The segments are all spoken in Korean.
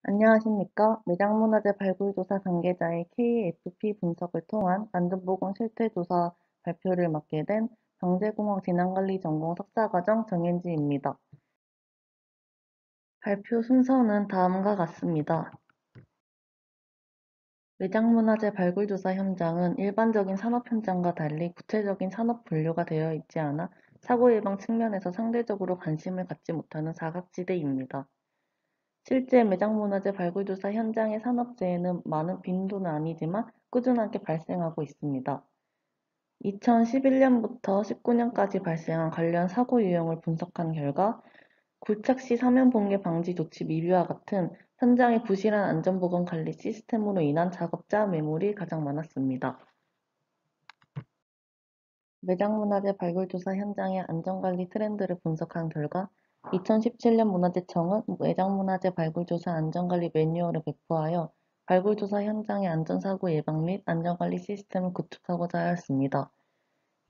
안녕하십니까. 매장문화재 발굴조사 관계자의 KFP 분석을 통한 안전보건 실태조사 발표를 맡게 된 경제공학 재난관리 전공 석사과정 정현지입니다. 발표 순서는 다음과 같습니다. 매장문화재 발굴조사 현장은 일반적인 산업 현장과 달리 구체적인 산업 분류가 되어 있지 않아 사고 예방 측면에서 상대적으로 관심을 갖지 못하는 사각지대입니다. 실제 매장문화재 발굴조사 현장의 산업재해는 많은 빈도는 아니지만 꾸준하게 발생하고 있습니다. 2011년부터 19년까지 발생한 관련 사고 유형을 분석한 결과 굴착 시 사면 붕괴 방지 조치 미비와 같은 현장의 부실한 안전보건 관리 시스템으로 인한 작업자 매몰이 가장 많았습니다. 매장문화재 발굴조사 현장의 안전관리 트렌드를 분석한 결과 2017년 문화재청은 매장문화재 발굴조사 안전관리 매뉴얼을 배포하여 발굴조사 현장의 안전사고 예방 및 안전관리 시스템을 구축하고자 하였습니다.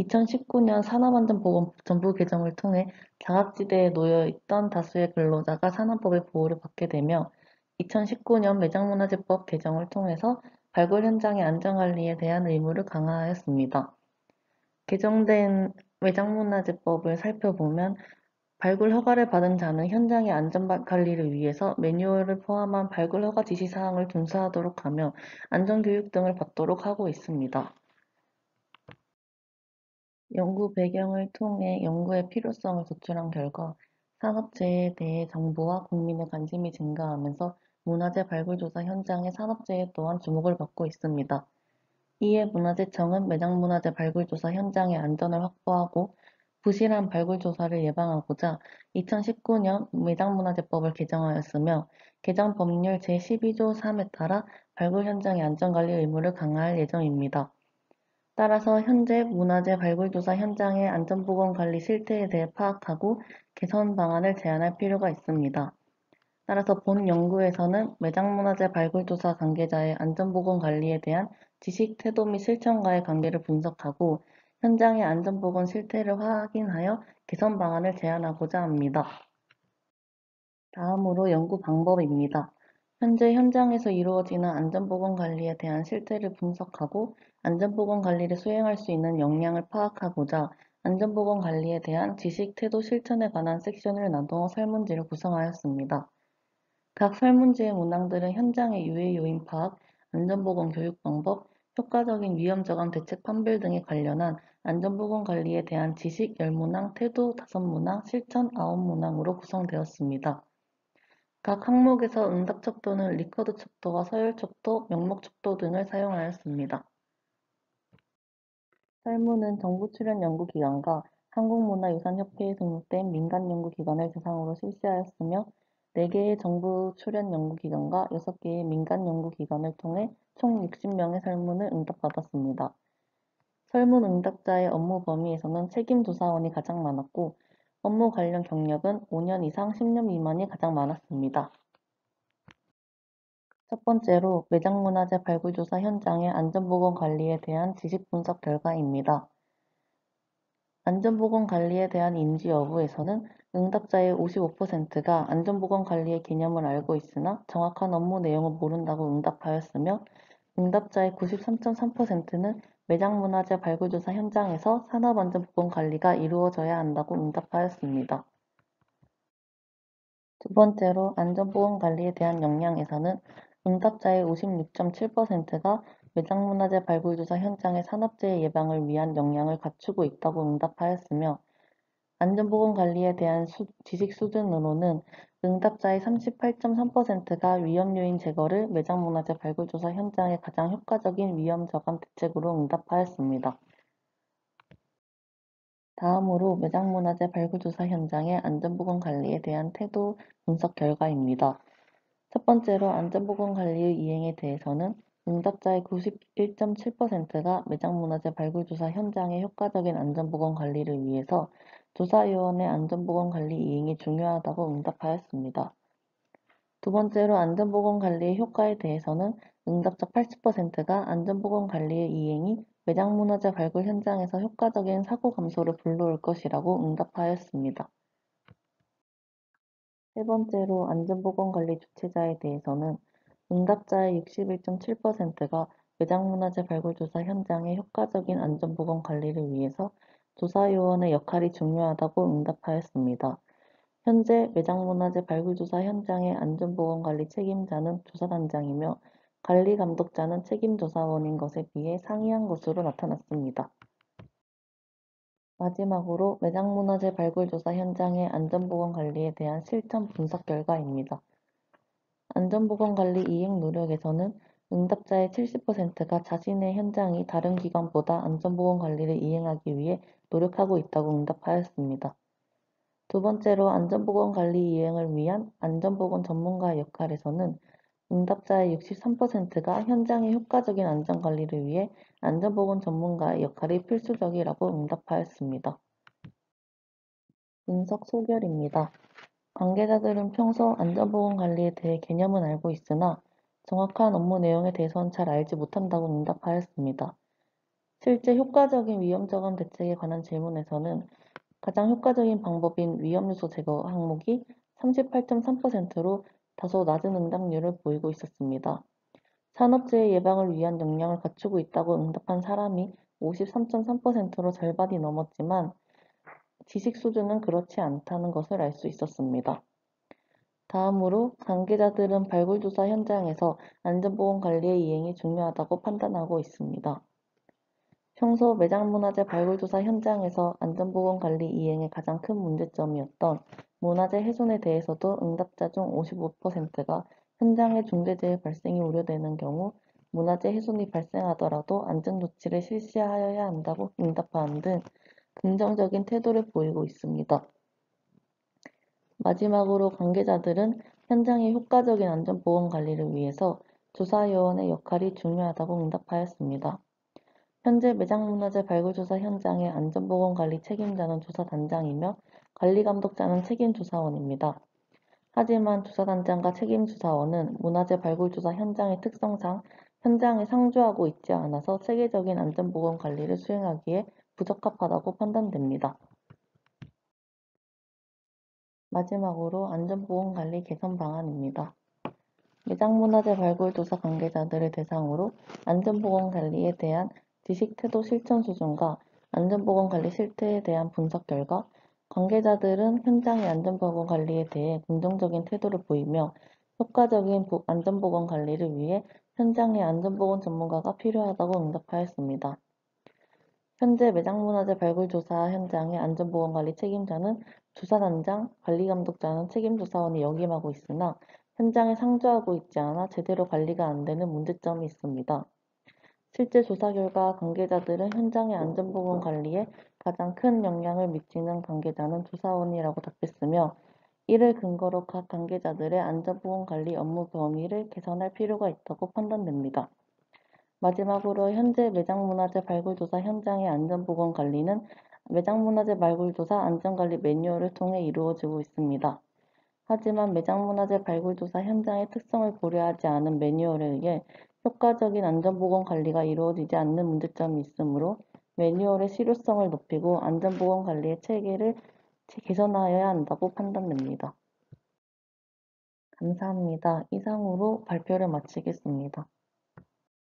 2019년 산업안전보건법 전부 개정을 통해 사각지대에 놓여 있던 다수의 근로자가 산업법의 보호를 받게 되며 2019년 매장문화재법 개정을 통해서 발굴 현장의 안전관리에 대한 의무를 강화하였습니다. 개정된 매장문화재법을 살펴보면 발굴 허가를 받은 자는 현장의 안전관리를 위해서 매뉴얼을 포함한 발굴 허가 지시사항을 준수하도록 하며 안전교육 등을 받도록 하고 있습니다. 연구 배경을 통해 연구의 필요성을 도출한 결과 산업재해에 대해 정부와 국민의 관심이 증가하면서 문화재 발굴조사 현장의 산업재해 또한 주목을 받고 있습니다. 이에 문화재청은 매장문화재 발굴조사 현장의 안전을 확보하고 부실한 발굴조사를 예방하고자 2019년 매장문화재법을 개정하였으며 개정 법률 제12조 3에 따라 발굴 현장의 안전관리 의무를 강화할 예정입니다. 따라서 현재 문화재 발굴조사 현장의 안전보건관리 실태에 대해 파악하고 개선 방안을 제안할 필요가 있습니다. 따라서 본 연구에서는 매장문화재 발굴조사 관계자의 안전보건관리에 대한 지식, 태도 및 실천과의 관계를 분석하고 현장의 안전보건 실태를 확인하여 개선 방안을 제안하고자 합니다. 다음으로 연구 방법입니다. 현재 현장에서 이루어지는 안전보건관리에 대한 실태를 분석하고 안전보건관리를 수행할 수 있는 역량을 파악하고자 안전보건관리에 대한 지식, 태도, 실천에 관한 섹션을 나누어 설문지를 구성하였습니다. 각 설문지의 문항들은 현장의 유해 요인 파악, 안전보건 교육 방법, 효과적인 위험 저감 대책 판별 등에 관련한 안전보건 관리에 대한 지식 10문항, 태도 5문항, 실천 9문항으로 구성되었습니다. 각 항목에서 응답 척도는 리커드 척도와 서열 척도, 명목 척도 등을 사용하였습니다. 설문은 정부 출연 연구기관과 한국문화유산협회에 등록된 민간연구기관을 대상으로 실시하였으며 4개의 정부 출연 연구기관과 6개의 민간연구기관을 통해 총 60명의 설문을 응답받았습니다. 설문 응답자의 업무 범위에서는 책임조사원이 가장 많았고 업무 관련 경력은 5년 이상 10년 미만이 가장 많았습니다. 첫 번째로 매장문화재 발굴조사 현장의 안전보건 관리에 대한 지식 분석 결과입니다. 안전보건 관리에 대한 인지 여부에서는 응답자의 55%가 안전보건 관리의 개념을 알고 있으나 정확한 업무 내용을 모른다고 응답하였으며 응답자의 93.3%는 매장문화재 발굴조사 현장에서 산업안전보건 관리가 이루어져야 한다고 응답하였습니다. 두 번째로 안전보건 관리에 대한 역량에서는 응답자의 56.7%가 매장문화재 발굴조사 현장의 산업재해 예방을 위한 역량을 갖추고 있다고 응답하였으며 안전보건 관리에 대한 지식 수준으로는 응답자의 38.3%가 위험 요인 제거를 매장문화재 발굴조사 현장의 가장 효과적인 위험 저감 대책으로 응답하였습니다. 다음으로 매장문화재 발굴조사 현장의 안전보건 관리에 대한 태도 분석 결과입니다. 첫 번째로 안전보건 관리의 이행에 대해서는 응답자의 91.7%가 매장문화재 발굴조사 현장의 효과적인 안전보건 관리를 위해서 조사요원의 안전보건 관리 이행이 중요하다고 응답하였습니다. 두 번째로 안전보건 관리의 효과에 대해서는 응답자 80%가 안전보건 관리의 이행이 매장문화재 발굴 현장에서 효과적인 사고 감소를 불러올 것이라고 응답하였습니다. 세 번째로 안전보건관리 주최자에 대해서는 응답자의 61.7%가 매장문화재 발굴조사 현장의 효과적인 안전보건 관리를 위해서 조사요원의 역할이 중요하다고 응답하였습니다. 현재 매장문화재 발굴조사 현장의 안전보건관리 책임자는 조사단장이며 관리감독자는 책임조사원인 것에 비해 상이한 것으로 나타났습니다. 마지막으로 매장문화재 발굴조사 현장의 안전보건관리에 대한 실천 분석 결과입니다. 안전보건관리 이행 노력에서는 응답자의 70%가 자신의 현장이 다른 기관보다 안전보건관리를 이행하기 위해 노력하고 있다고 응답하였습니다. 두 번째로 안전보건관리 이행을 위한 안전보건 전문가의 역할에서는 응답자의 63%가 현장의 효과적인 안전관리를 위해 안전보건 전문가의 역할이 필수적이라고 응답하였습니다. 분석 소결입니다. 관계자들은 평소 안전보건 관리에 대해 개념은 알고 있으나 정확한 업무 내용에 대해서는 잘 알지 못한다고 응답하였습니다. 실제 효과적인 위험저감 대책에 관한 질문에서는 가장 효과적인 방법인 위험요소 제거 항목이 38.3%로 다소 낮은 응답률을 보이고 있었습니다. 산업재해 예방을 위한 역량을 갖추고 있다고 응답한 사람이 53.3%로 절반이 넘었지만 지식 수준은 그렇지 않다는 것을 알 수 있었습니다. 다음으로 관계자들은 발굴조사 현장에서 안전보건관리의 이행이 중요하다고 판단하고 있습니다. 평소 매장문화재 발굴조사 현장에서 안전보건관리 이행의 가장 큰 문제점이었던 문화재 훼손에 대해서도 응답자 중 55%가 현장에 중대재해 발생이 우려되는 경우 문화재 훼손이 발생하더라도 안전조치를 실시하여야 한다고 응답하는 등 긍정적인 태도를 보이고 있습니다. 마지막으로 관계자들은 현장의 효과적인 안전보건관리를 위해서 조사요원의 역할이 중요하다고 응답하였습니다. 현재 매장문화재 발굴조사 현장의 안전보건관리 책임자는 조사단장이며 관리감독자는 책임조사원입니다. 하지만 조사단장과 책임조사원은 문화재 발굴조사 현장의 특성상 현장에 상주하고 있지 않아서 체계적인 안전보건관리를 수행하기에 부적합하다고 판단됩니다. 마지막으로 안전보건관리 개선 방안입니다. 매장문화재 발굴조사 관계자들을 대상으로 안전보건관리에 대한 지식, 태도, 실천 수준과 안전보건관리 실태에 대한 분석 결과 관계자들은 현장의 안전보건관리에 대해 긍정적인 태도를 보이며 효과적인 안전보건관리를 위해 현장의 안전보건 전문가가 필요하다고 응답하였습니다. 현재 매장문화재 발굴조사 현장의 안전보건관리 책임자는 조사단장, 관리감독자는 책임조사원이 역임하고 있으나 현장에 상주하고 있지 않아 제대로 관리가 안 되는 문제점이 있습니다. 실제 조사 결과 관계자들은 현장의 안전보건 관리에 가장 큰 영향을 미치는 관계자는 조사원이라고 답했으며 이를 근거로 각 관계자들의 안전보건 관리 업무 범위를 개선할 필요가 있다고 판단됩니다. 마지막으로 현재 매장문화재 발굴조사 현장의 안전보건 관리는 매장문화재 발굴조사 안전관리 매뉴얼을 통해 이루어지고 있습니다. 하지만 매장문화재 발굴조사 현장의 특성을 고려하지 않은 매뉴얼에 의해 효과적인 안전보건 관리가 이루어지지 않는 문제점이 있으므로 매뉴얼의 실효성을 높이고 안전보건 관리의 체계를 개선하여야 한다고 판단됩니다. 감사합니다. 이상으로 발표를 마치겠습니다.